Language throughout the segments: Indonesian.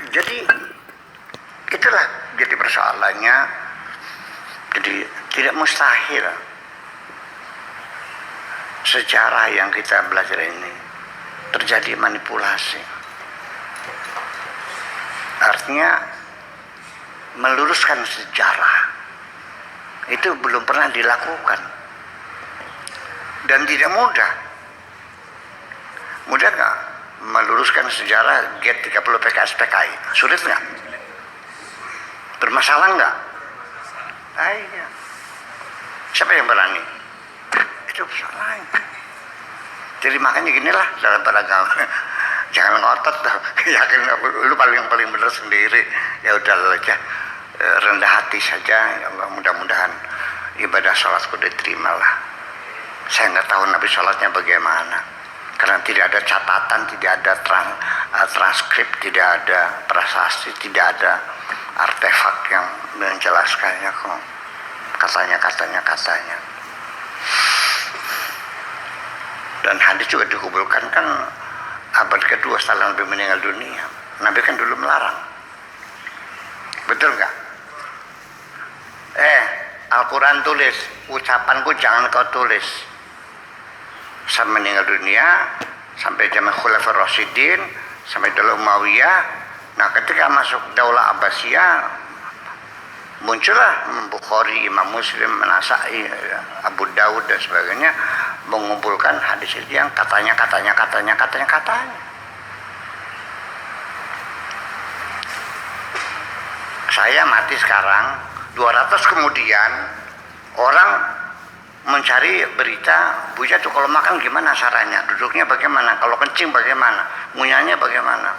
Jadi itulah jadi persoalannya. Jadi tidak mustahil sejarah yang kita belajar ini terjadi manipulasi. Artinya meluruskan sejarah itu belum pernah dilakukan dan tidak mudah. Mudah nggak meluruskan sejarah G30 PKS PKI? Sulit nggak? Bermasalah nggak? Iya. Siapa yang berani? Itu persoalannya. Jadi makanya ginilah dalam beragama. Jangan ngotot dah. Yakin lu paling benar sendiri. Ya udah aja. Rendah hati saja. Ya Allah, mudah-mudahan ibadah sholatku diterima lah. Saya nggak tahu Nabi sholatnya bagaimana. Karena tidak ada catatan, tidak ada transkrip, tidak ada prasasti, tidak ada artefak yang menjelaskannya kok. Katanya. Dan hadis juga dikumpulkan kan abad kedua setelah Nabi meninggal dunia. Nabi kan dulu melarang. Betul nggak? Al-Quran tulis, ucapanku jangan kau tulis. Saya meninggal dunia sampai zaman Khulafaur Rasyidin, sampai Daulah Umayyah. Nah, ketika masuk Daulah Abbasiyah muncullah Bukhari, Imam Muslim, Nasa'i, Abu Dawud dan sebagainya mengumpulkan hadis yang katanya. Saya mati sekarang 200 kemudian orang mencari berita Buya tuh kalau makan gimana caranya, duduknya bagaimana, kalau kencing bagaimana, ngunyahnya bagaimana,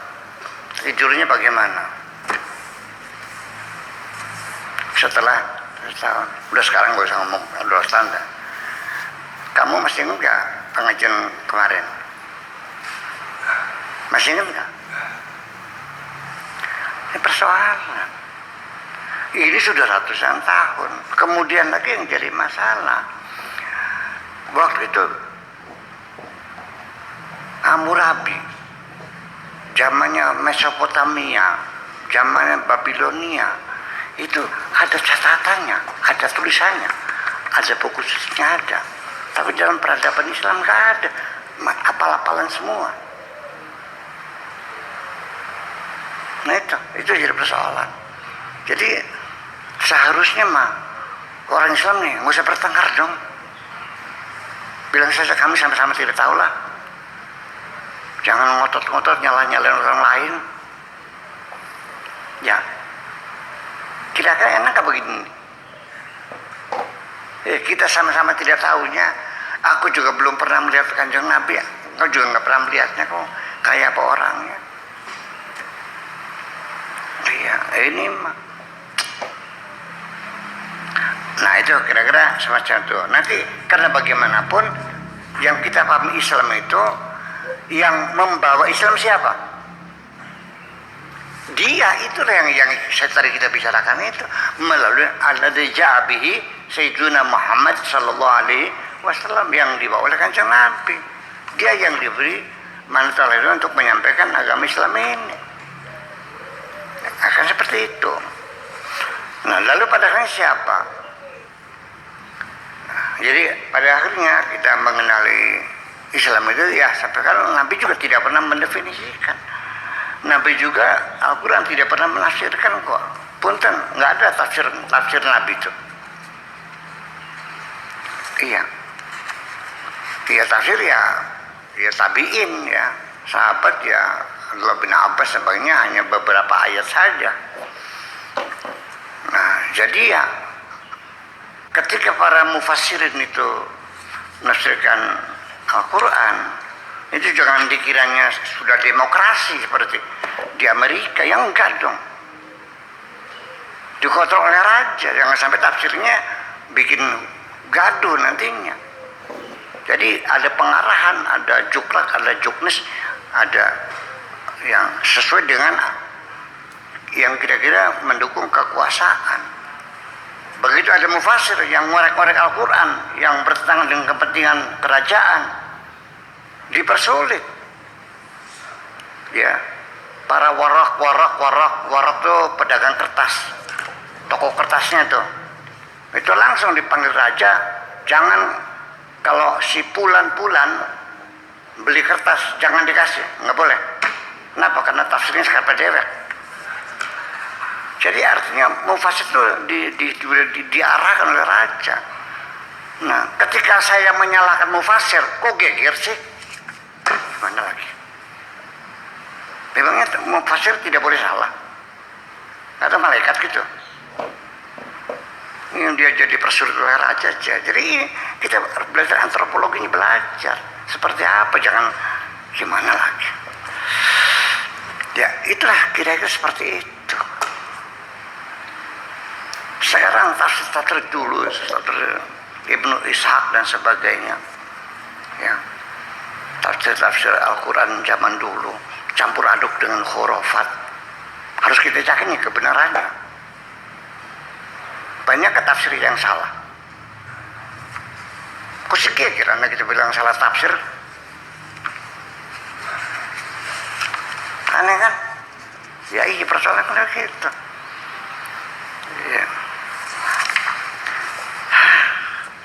tidurnya bagaimana. Setelah setahun, udah sekarang gak usah ngomong 2 tahun dah. Kamu masih ingat gak pengajian kemarin? Masih ingat gak? Ini persoalan. Ini sudah ratusan tahun. Kemudian lagi yang jadi masalah. Waktu itu Hammurabi, zamannya Mesopotamia, zamannya Babilonia, itu ada catatannya, ada tulisannya, ada buku sucinya ada. Tapi dalam peradaban Islam nggak ada, apal-apalan semua. Nah itu jadi persoalan. Jadi seharusnya orang Islam nih nggak usah bertengkar dong. Bilang saja kami sama-sama tidak tahu lah. Jangan ngotot-ngotot nyalain orang lain. Ya, kira-kira enak gak begini? Kita sama-sama tidak tahunya. Aku juga belum pernah melihat Kanjeng Nabi. Kau juga nggak pernah melihatnya kok. Kayak apa orangnya? Iya, ini mah. Nah itu kira-kira semacam itu. Nanti karena bagaimanapun yang kita pahami Islam itu, yang membawa Islam siapa? Dia itulah yang tadi kita bicarakan itu melalui alladzi ja'a bihi Sayyiduna Muhammad sallallahu alaihi wasallam, yang dibawa oleh Kanjeng Nabi. Dia yang diberi mandat oleh Allah untuk menyampaikan agama Islam ini. Akan seperti itu. Nah, lalu pada akhirnya siapa? Jadi pada akhirnya kita mengenali Islam itu ya sampai kalau Nabi juga tidak pernah mendefinisikan. Nabi juga Al-Quran tidak pernah menafsirkan kok. Punten, nggak ada tafsir Nabi itu. Iya. Dia tafsir ya tabiin ya, sahabat ya, Abdullah bin Abbas sebagainya hanya beberapa ayat saja. Nah, jadi ya ketika para mufassirin itu menafsirkan Al-Quran, itu jangan dikiranya sudah demokrasi seperti di Amerika, yang enggak dong. Dikontrol oleh raja, jangan sampai tafsirnya bikin gaduh nantinya. Jadi ada pengarahan, ada juklak, ada juknis, ada yang sesuai dengan yang kira-kira mendukung kekuasaan. Begitu ada mufassir yang ngorek-ngorek Al-Quran yang bertentangan dengan kepentingan kerajaan, dipersulit. Ya, para warok tuh pedagang kertas, toko kertasnya tuh, itu langsung dipanggil raja. Jangan, kalau si pulan beli kertas jangan dikasih, nggak boleh. Kenapa? Karena tafsirnya sekapa dewek. Jadi artinya mufasir itu diarahkan oleh raja. Nah, ketika saya menyalahkan mufasir, kok geger sih? Mana lagi? Memangnya mufasir tidak boleh salah? Atau malaikat gitu? Yang dia jadi persulit oleh raja aja. Jadi kita belajar antropologi ini, belajar seperti apa, jangan gimana lagi. Ya itulah kira-kira seperti itu. Sekarang tafsir dulu, tafsir Ibnu Ishaq dan sebagainya, ya, tafsir Al-Quran zaman dulu campur aduk dengan khurafat. Harus kita cari nih kebenarannya. Banyak tafsir yang salah. Kok sih kira kita bilang salah tafsir? Aneh kan? Ya iya, persoalan gitu. Ya.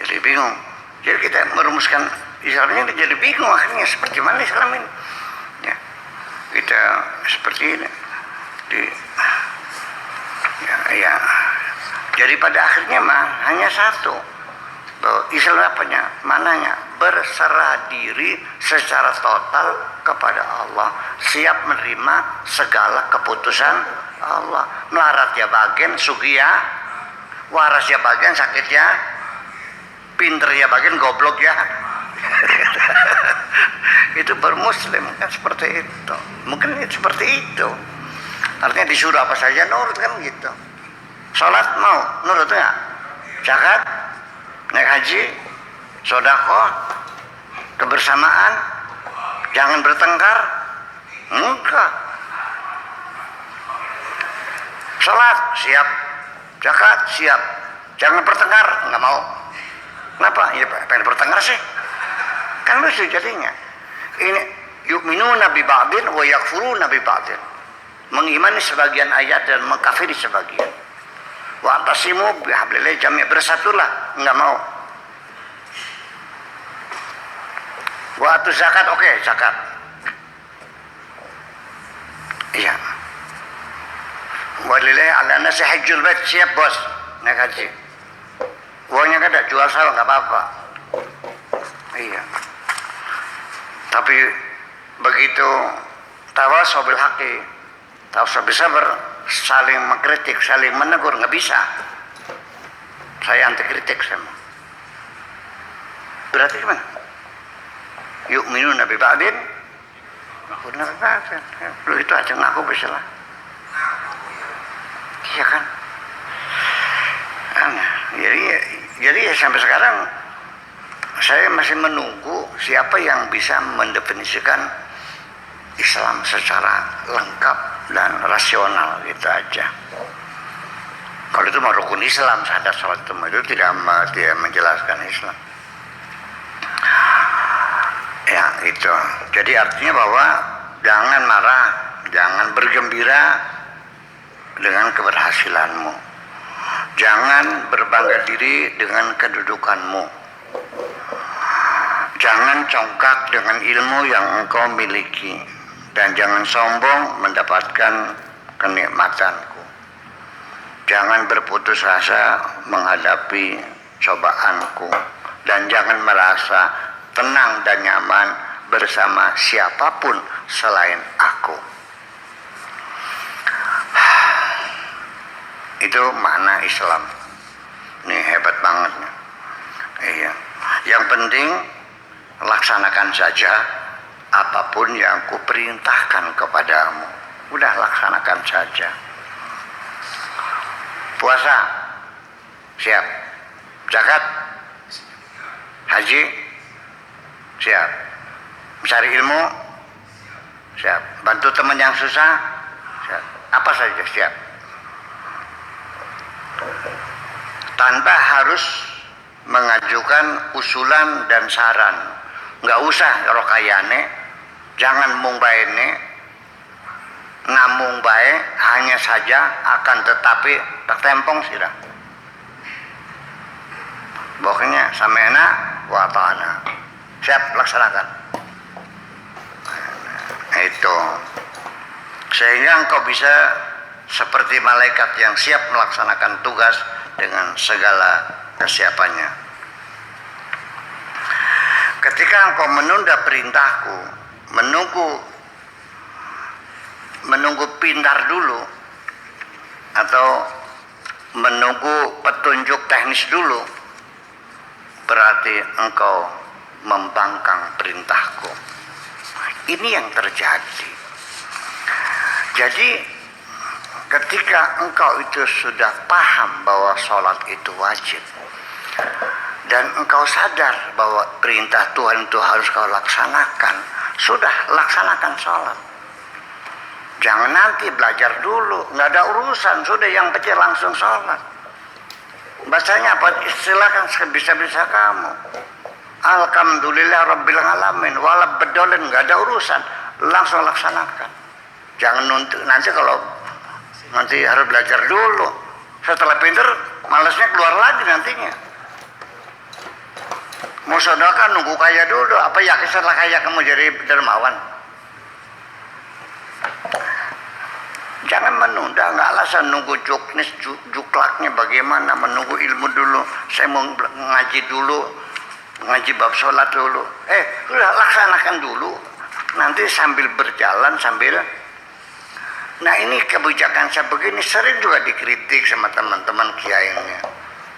Jadi bingung. Jadi kita merumuskan Islamnya jadi bingung akhirnya, seperti mana Islam ini? Ya. Kita seperti ini. Ya. Jadi pada akhirnya mah hanya satu. Bahwa Islam apanya? Mananya? Berserah diri secara total kepada Allah, siap menerima segala keputusan Allah. Melarat ya bagian, sugi ya, waras ya bagian, sakit ya, pinter ya bagian, goblok ya. Itu bermuslim kan seperti itu. Mungkin seperti itu. Artinya disuruh apa saja nurut kan gitu. Sholat mau nurut nggak? Zakat, naik haji, sedekah, kebersamaan, jangan bertengkar, enggak. Sholat siap, zakat siap, jangan bertengkar, nggak mau. Kenapa? Ya pengen bertengkar sih. Kan lucu jadinya. Ini yu'minuna bi ba'din wa yakfuruna bi ba'din. Mengimani sebagian ayat dan mengkafiri sebagian. Wa atasimu bihablillah jami', bersatulah, enggak mau. Wa atu zakat, oke, zakat. Iya. Walillahi 'ala nasi hajjul bait, siap bos, naik haji. Uangnya kan ada, jual sawah nggak apa-apa. Iya. Tapi begitu tawasaw bil haqqi, tawasaw bis sabr, saling mengkritik, saling menegur, nggak bisa. Saya anti kritik sama. Berarti gimana? Yu'minuna bi ba'din, benar kan? Lu itu aja ngaku bisa lah. Iya kan? Jadi sampai sekarang saya masih menunggu siapa yang bisa mendefinisikan Islam secara lengkap dan rasional, gitu aja. Kalau itu mau rukun Islam, syahadat salat itu tidak menjelaskan Islam. Ya itu. Jadi artinya bahwa jangan marah, jangan bergembira dengan keberhasilanmu. Jangan berbangga diri dengan kedudukanmu. Jangan congkak dengan ilmu yang engkau miliki. Dan jangan sombong mendapatkan kenikmatanku. Jangan berputus asa menghadapi cobaanku. Dan jangan merasa tenang dan nyaman bersama siapapun selain aku. Itu makna Islam. Ini hebat banget. Iya. Yang penting laksanakan saja apapun yang kuperintahkan kepadamu. Udah laksanakan saja. Puasa siap. Zakat, haji siap. Mencari ilmu siap. Bantu teman yang susah siap. Apa saja siap. Tanpa harus mengajukan usulan dan saran. Nggak usah rokayane, jangan mumbaine, namung baik hanya saja akan tetapi tertempong sudah. Pokoknya samena wa ta'ana. Siap laksanakan. Nah, itu. Sehingga engkau bisa seperti malaikat yang siap melaksanakan tugas dengan segala kesiapannya. Ketika engkau menunda perintahku, menunggu pintar dulu, atau menunggu petunjuk teknis dulu, berarti engkau membangkang perintahku. Ini yang terjadi. Jadi ketika engkau itu sudah paham bahwa sholat itu wajib, dan engkau sadar bahwa perintah Tuhan itu harus kau laksanakan, sudah laksanakan sholat. Jangan nanti belajar dulu, nggak ada urusan, sudah yang penting langsung sholat. Bacanya apa? Silakan sebisa-bisa kamu. Alhamdulillah Rabbil Alamin, wala bedolin, nggak ada urusan, langsung laksanakan. Jangan nanti kalau nanti harus belajar dulu, setelah pinter malasnya keluar lagi nantinya. Mau sedekah nunggu kaya dulu, apa yakin setelah kaya kamu jadi dermawan? Jangan menunda, nggak alasan nunggu juknis juklaknya bagaimana, menunggu ilmu dulu. Saya mau ngaji dulu, ngaji bab sholat dulu. Udah laksanakan dulu. Nanti sambil berjalan sambil. Nah ini kebijakan saya begini sering juga dikritik sama teman-teman kiainya.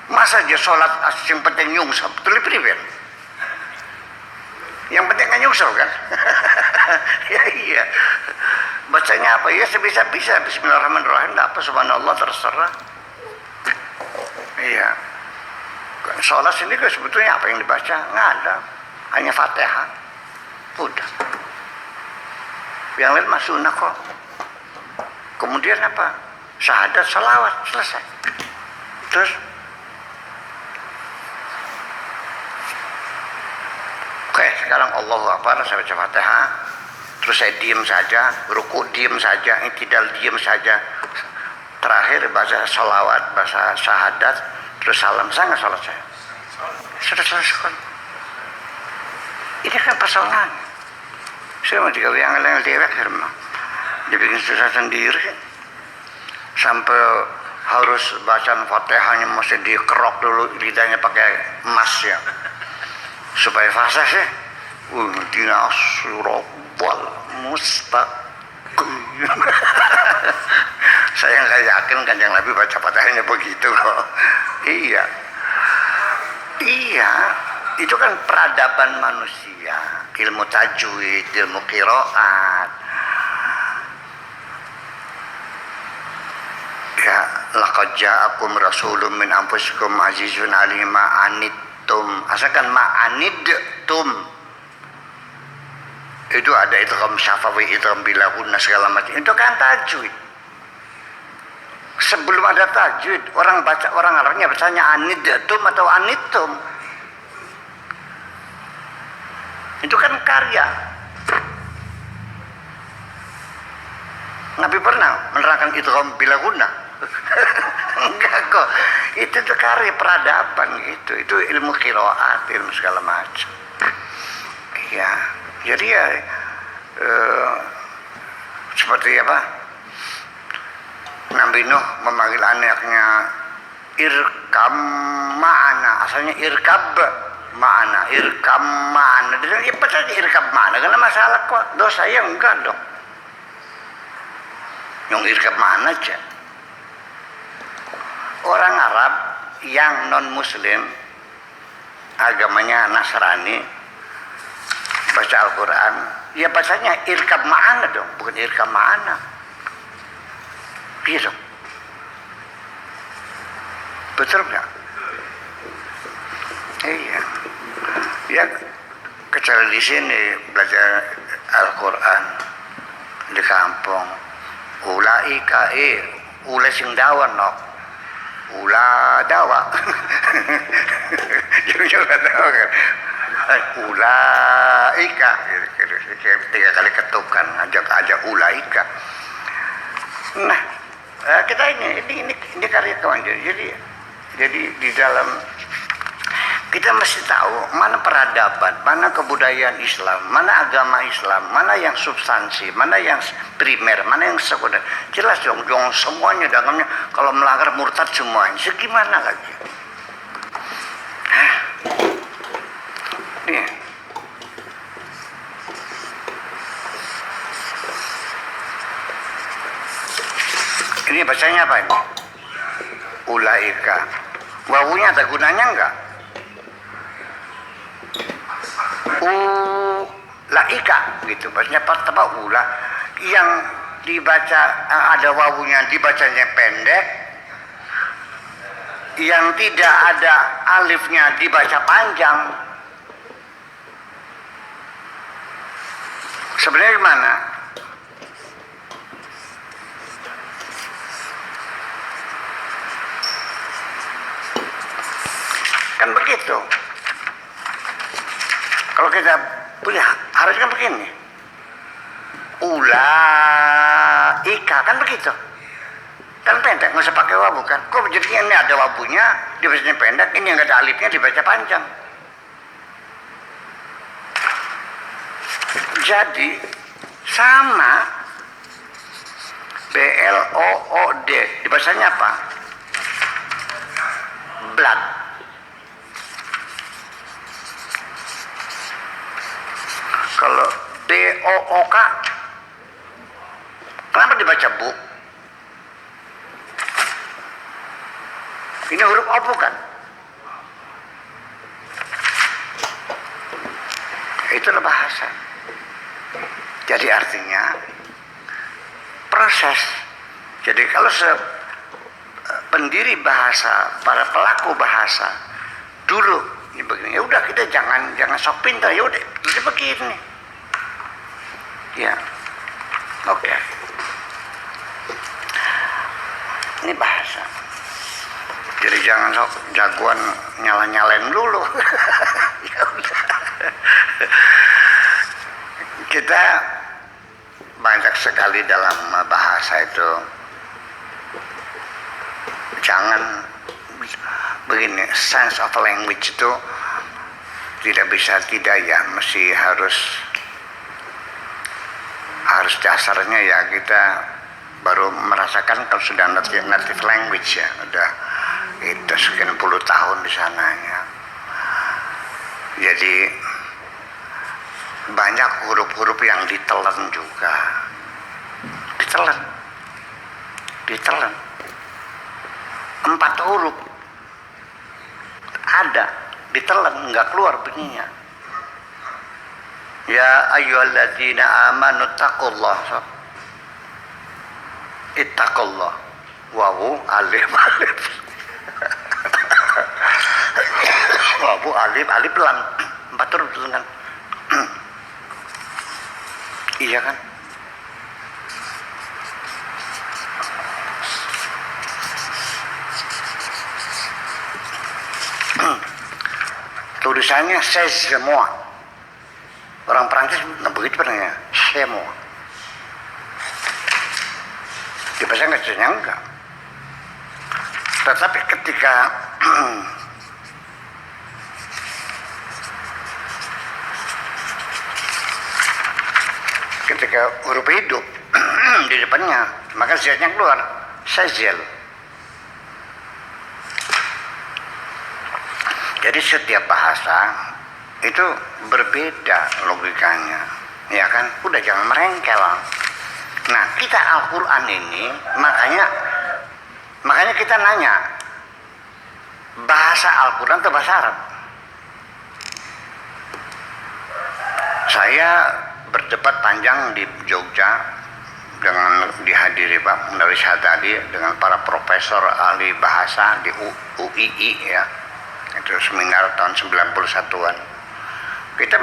Masa aja sholat yang penting nyungsep, betul pribadi. Yang penting kan nyungsep kan? Ya iya. Bacanya apa? Ya sebisa-bisa. Bismillahirrahmanirrahim. Tidak apa, subhanallah, terserah. Iya. Sholat sini kan sebetulnya apa yang dibaca? Nggak ada. Hanya Fatihah. Udah. Yang lain mah sunnah kok. Kemudian apa? Syahadat, salawat, selesai. Terus oke, sekarang Allahu Akbar, saya baca Fatihah. Terus saya diam saja, ruku diam saja, i'tidal diam saja. Terakhir baca salawat, baca syahadat, terus salam. Saya nggak salat saya. Sudah selesai. Ini kan persoalan. Saya mau digawe yang lain dewek firman. Dibikin susah sendiri. Sampai harus bacaan Fatihahnya mesti dikerok dulu lidahnya pakai emas ya. Supaya fasih sih. Dina surabal mustaqim. Saya nggak yakin Kanjeng Nabi baca Fatihahnya begitu kok. Iya. Iya, itu kan peradaban manusia, ilmu tajwid, ilmu qiraat. Ya, laqad ja'akum rasulun min anfusikum azizun 'alaihi ma anittum. Asalkan ma anidtum. Itu ada idgham syafawi, idgham bilahunna segala macam. Itu kan tajwid. Sebelum ada tajwid, orang Arabnya bacanya anidtum atau anittum. Itu kan karya. Nabi pernah menerangkan idgham bilahunna. Enggak kok. Itu tuh karya peradaban gitu. Itu ilmu qiraat, ilmu segala macam. Iya. Jadi ya seperti apa? Nabi Nuh memanggil anaknya irkam ma'ana, asalnya irkab ma'ana, irkam ma'ana. Dia apa saja irkab ma'ana, karena masalah kok dosa ya enggak dong. Yang irkab ma'ana aja. Orang Arab yang non Muslim, agamanya Nasrani, baca Al-Quran, ya bacanya irkab ma'ana dong, bukan irkab ma'ana. Iya dong. Betul nggak? Iya. Ya, kecuali di sini belajar Al-Quran di kampung. Ulaika ula sing dawan no. Ula dawa. Jangan dawa kan. Ulaika 3 kali ketukan, ajak ulaika. Nah, kita ini karya kawan. Jadi di dalam kita mesti tahu mana peradaban, mana kebudayaan Islam, mana agama Islam, mana yang substansi, mana yang primer, mana yang sekunder. Jelas dong semuanya dalamnya. Kalau melanggar murtad semuanya. Segimana lagi? Nih. Ini bacanya apa ini? Ulaika. Wawunya ada gunanya enggak? Ulaika gitu. Bacanya apa? Ula. Yang dibaca ada wawunya dibacanya pendek. Yang tidak ada alifnya dibaca panjang. Sebenarnya gimana? Kan begitu. Kalau kita punya harusnya begini. Ulaika kan begitu. Kan pendek, nggak usah pakai wawu kan. Kok jadinya ini ada wabunya dibacanya pendek, ini yang nggak ada alifnya dibaca panjang. Jadi sama BLOOD dibacanya apa? Blood. Kalau BOOK kenapa dibaca bu? Ini huruf O bukan? Itulah bahasa. Jadi artinya proses. Jadi kalau pendiri bahasa, para pelaku bahasa dulu ini begini, ya udah kita jangan sok pintar, ya udah jadi begini. Ya, oke. Ini bahasa. Jadi jangan sok jagoan nyalain dulu. Ya udah. Kita banyak sekali dalam bahasa itu jangan begini, sense of language itu tidak bisa tidak ya, mesti harus dasarnya ya kita baru merasakan kalau sudah native language ya, udah itu sekian puluh tahun di sananya. Jadi banyak huruf-huruf yang ditelan juga, ditelan 4 huruf ada ditelan, nggak keluar bunyinya. Ya ayyuhalladzina amanu taqullah, ittaqullah, wawu alif wawu alif lam, 4 huruf dengan iya kan? Tulisannya c'est semua. Orang Prancis nggak begitu pernahnya, semua. Di bahasa Inggrisnya enggak. Tetapi ketika huruf hidup di depannya, maka Z-nya keluar, sezel. Jadi setiap bahasa itu berbeda logikanya, ya kan? Udah jangan merengkel. Nah, kita Al-Quran ini, makanya kita nanya, bahasa Al-Quran atau bahasa Arab? Saya berdebat panjang di Jogja dengan dihadiri Pak Munawir Syahadadi dengan para profesor ahli bahasa di UII ya. Itu seminar tahun 91-an. Kita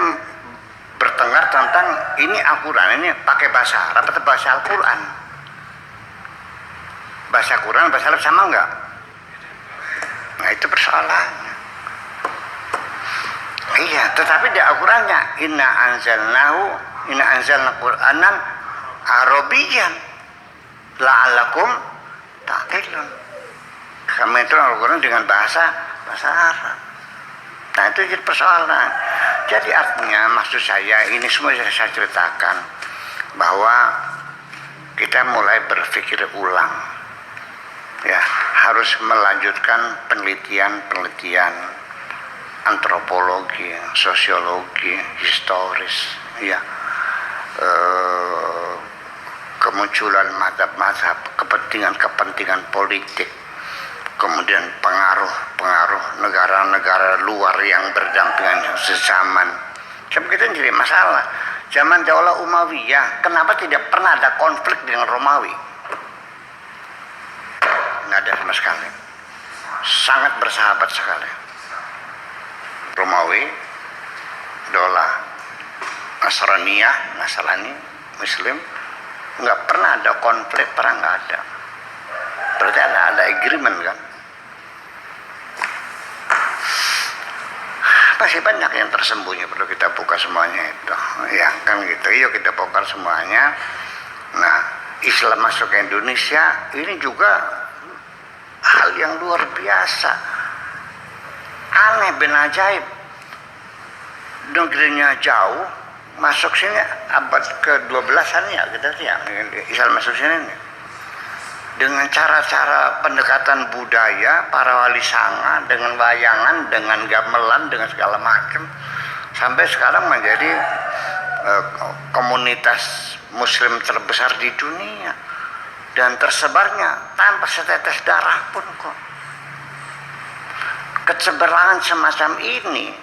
bertengkar tentang ini Al-Quran ini pakai bahasa Arab atau bahasa Al-Quran. Bahasa Quran, bahasa Arab sama enggak? Nah itu persoalannya. Iya, tetapi di Al-Qurannya inna anzalna Qur'anan Arabiyyan. la'allakum ta'qilun. Kami itu Al-Quran dengan bahasa Arab. Nah itu jadi persoalan. Jadi artinya maksud saya ini semua saya ceritakan bahwa kita mulai berpikir ulang, ya harus melanjutkan penelitian antropologi, sosiologi, historis, ya kemunculan mazhab-mazhab, kepentingan politik, kemudian pengaruh negara-negara luar yang berdampingan sezaman. Sebab kita jadi masalah. Zaman Daulah Umayyah, kenapa tidak pernah ada konflik dengan Romawi? Nggak ada sama sekali. Sangat bersahabat sekali. Romawi, Daulah Nasrani, Muslim, nggak pernah ada konflik, perang nggak ada. Berarti ada agreement kan? Masih banyak yang tersembunyi, perlu kita buka semuanya itu. Ya kan gitu, yuk kita bongkar semuanya. Nah, Islam masuk ke Indonesia ini juga hal yang luar biasa. Aneh bin ajaib. Negerinya jauh, masuk sini abad ke-12an ya kita sih ya, Islam masuk sini nih. Dengan cara-cara pendekatan budaya, para wali sanga, dengan wayangan, dengan gamelan, dengan segala macam, sampai sekarang menjadi komunitas Muslim terbesar di dunia dan tersebarnya tanpa setetes darah pun kok. Keseberangan semacam ini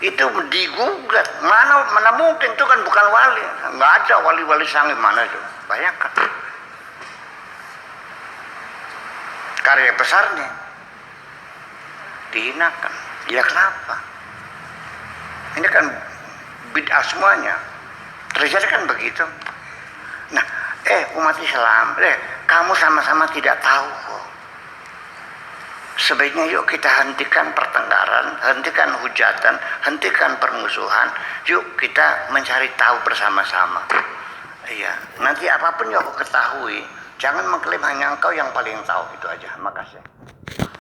itu digugat, mana mungkin, itu kan bukan wali, nggak ada wali-wali sanga mana itu, bayangkan. Karya besarnya dihinakan. Ya kenapa? Ini kan bid'ah semuanya. Terjadi kan begitu. Nah, umat Islam, kamu sama-sama tidak tahu kok. Sebaiknya yuk kita hentikan pertengkaran, hentikan hujatan, hentikan permusuhan. Yuk kita mencari tahu bersama-sama. Iya, nanti apapun yang kau ketahui, jangan mengklaim hanya engkau yang paling tahu, itu aja. Makasih.